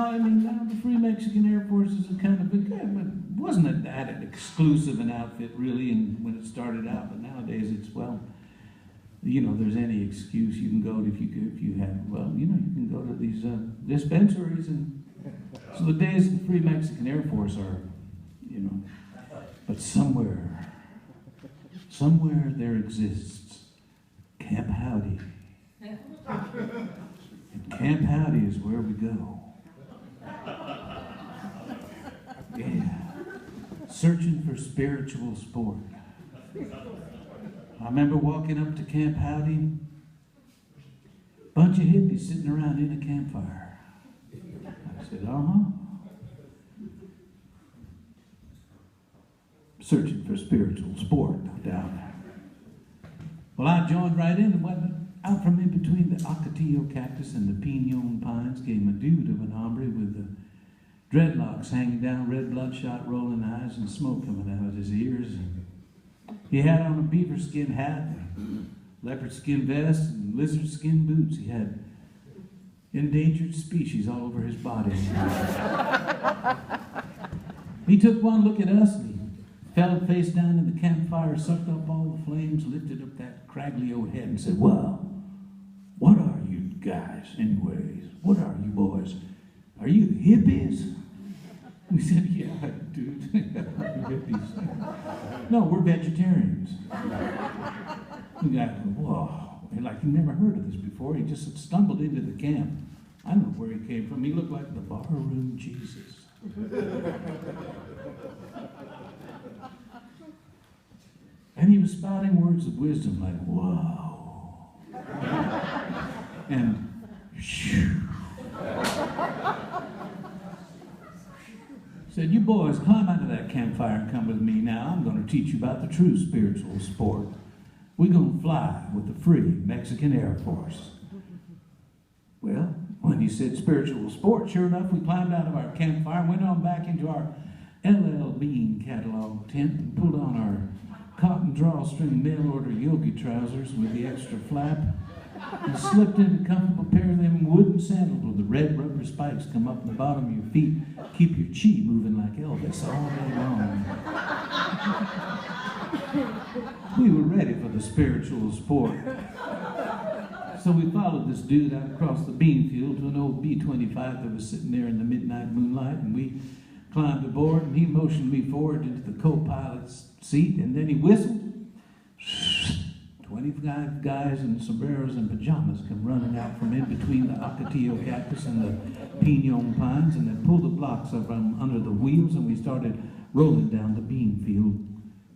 finding now the Free Mexican Air Force is a kind of wasn't that an exclusive an outfit really when it started out, but nowadays it's, well, you know, there's any excuse you can go to if you have, well, you know, you can go to these dispensaries, and so the days of the Free Mexican Air Force are, you know, but somewhere there exists Camp Howdy. And Camp Howdy is where we go. Yeah. Searching for spiritual sport. I remember walking up to Camp Howdy, bunch of hippies sitting around in a campfire. I said, searching for spiritual sport, no doubt. Well, I joined right in and went out from in between the Ocotillo cactus and the pinon pines, came a dude of an hombre with the dreadlocks hanging down, red bloodshot rolling eyes, and smoke coming out of his ears. He had on a beaver skin hat, leopard skin vest, and lizard skin boots. He had endangered species all over his body. He took one look at us, and he fell face down in the campfire, sucked up all the flames, lifted up that craggly old head and said, "Well, what are you guys anyways? What are you boys? Are you hippies?" We said, "Yeah, dude, hippies." "No, we're vegetarians." The guy said, "Whoa," like he never heard of this before. He just stumbled into the camp. I don't know where he came from. He looked like the barroom Jesus. And he was spouting words of wisdom like, "Whoa," and "Shoo." Said, "You boys, climb out of that campfire and come with me now. I'm going to teach you about the true spiritual sport. We're going to fly with the Free Mexican Air Force." Well, when he said spiritual sport, sure enough, we climbed out of our campfire and went on back into our LL Bean catalog tent and pulled on our cotton drawstring mail-order yogi trousers with the extra flap and slipped in a comfortable pair of them wooden sandals with the red rubber spikes come up the bottom of your feet, keep your chi moving like Elvis all day long. We were ready for the spiritual sport. So we followed this dude out across the bean field to an old B-25 that was sitting there in the midnight moonlight, and we climbed aboard, and he motioned me forward into the co-pilot's seat, and then he whistled. 25 guys in sombreros and pajamas come running out from in between the Ocotillo cactus and the pinon pines, and they pulled the blocks up from under the wheels, and we started rolling down the bean field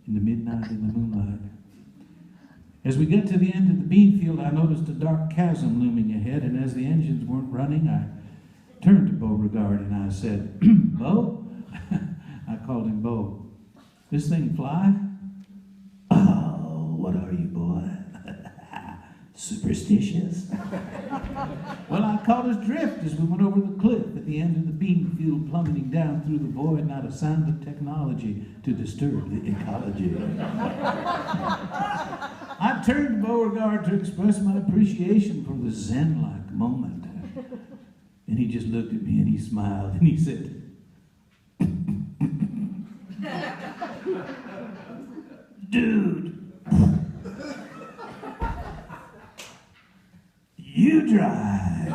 in the midnight in the moonlight. As we got to the end of the bean field, I noticed a dark chasm looming ahead, and as the engines weren't running, I turned to Beauregard and I said, "Beau?" I called him Beau. "This thing fly?" "Oh, what are you, boy? Superstitious?" Well, I caught his drift as we went over the cliff at the end of the bean field, plummeting down through the void, not a sound of technology to disturb the ecology. I turned to Beauregard to express my appreciation for the Zen-like moment. And he just looked at me and he smiled and he said, "Dude, you drive."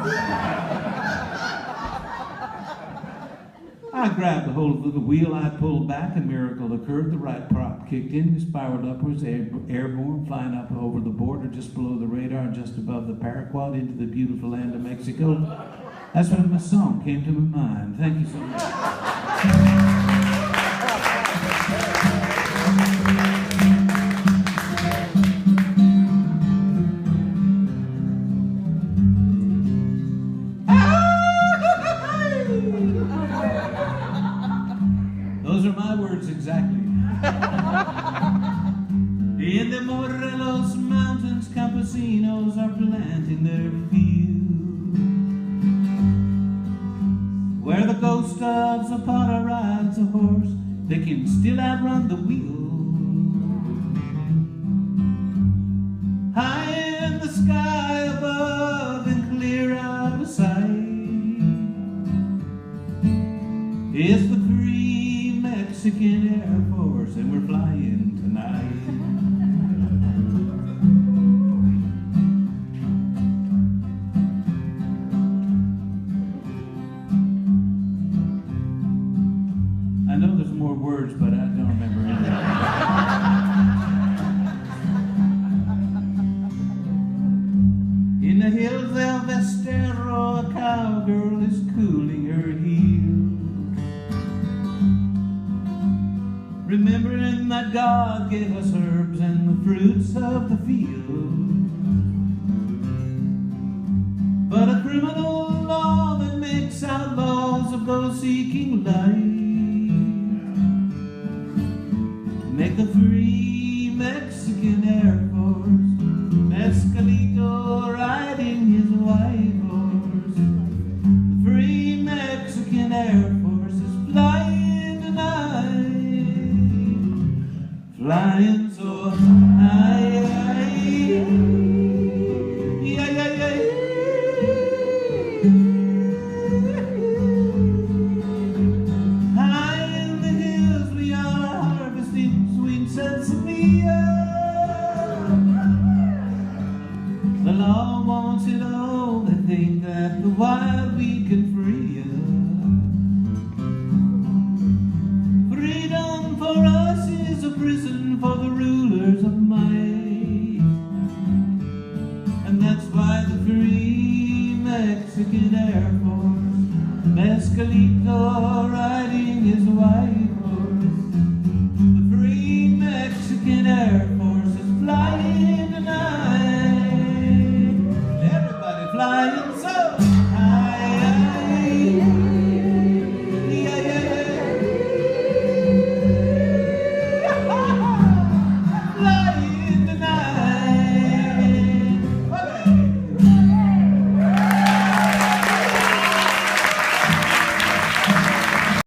I grabbed a hold of the wheel, I pulled back, a miracle occurred, the right prop kicked in, we spiraled upwards, airborne, flying up over the border, just below the radar, just above the paraquat, into the beautiful land of Mexico. That's when my song came to my mind. Thank you so much. Those are my words exactly. In the Morelos Mountains, campesinos are planting their field, where the ghost of Zapata rides a horse that can still outrun the wheel. High in the sky above and clear out of sight, It's the Free Mexican Air Force, and we're flying tonight. I know there's more words, but I don't remember any. In the hills of Estero, a cowgirl is cooling her heels, remembering that God gave us herbs and the fruits of the field. But a criminal law that makes outlaws of those seeking life make the Free Mexican Air Force, Mescalito riding his white horse. The Free Mexican Air Force is flying tonight, flying so high. Yeah, yeah, yeah. High in the hills we are harvesting sweet salsifia. The law wants it all. They think that the wild we can free us. Freedom for us is a prison for the rulers of might, and that's why the Free Mexican Air Force, Mescalito riding his white